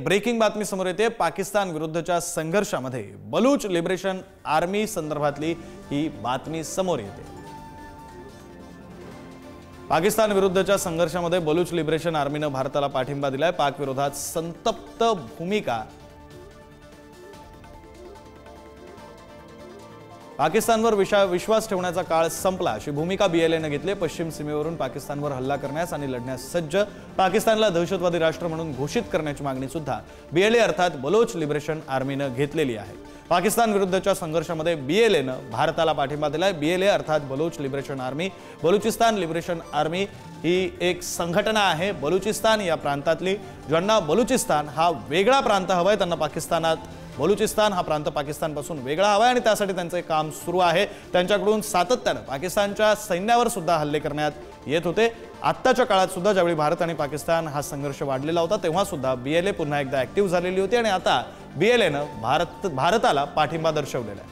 Breaking बातमी समोर येते। पाकिस्तान विरुद्धच्या संघर्षामध्ये बलूच लिबरेशन आर्मी संदर्भातली ही बातमी समोर येते। पाकिस्तान विरुद्धच्या संघर्षामध्ये बलूच लिबरेशन आर्मीने भारताला पाठिंबा दिलाय। पाक विरोधात संतप्त भूमिका पाकिस्तानवर विश्वास ठेवण्याचा काळ संपला अशी भूमिका बीएलएने घेतली। पश्चिम सीमेवरून पाकिस्तानवर हल्ला करण्यास आणि लढण्यास सज्ज, पाकिस्तानला दहशतवादी राष्ट्र म्हणून घोषित करण्याची मागणी सुद्धा बीएलए अर्थात बलोच लिबरेशन आर्मीने घेतलेली आहे। पाकिस्तान विरुद्धच्या संघर्षामध्ये बीएलएने भारताला पाठिंबा दिलाय। बीएलए अर्थात Baloch liberation army, Balochistan liberation army ही एक संघटना आहे। बलुचिस्तान या प्रांतातली ज्यांना बलुचिस्तान हा वेगळा प्रांत हवाय, त्यांना पाकिस्तानात बलुचिस्तान हा प्रांत पाकिस्तानपासून वेगळा हवाय आणि त्यासाठी त्यांचे काम सुरू आहे। त्यांच्याकडून सातत्याने पाकिस्तानच्या सैन्यावर सुद्धा हल्ले करण्यात येत होते। आत्ताच्या काळात सुद्धा ज्यावेळी भारत आणि पाकिस्तान हा संघर्ष वाढलेला होता तेव्हा सुद्धा बीएलए पुन्हा एकदा ऍक्टिव्ह झालेली होती आणि आता बीएलएने भारताला पाठिंबा दर्शवलेला आहे।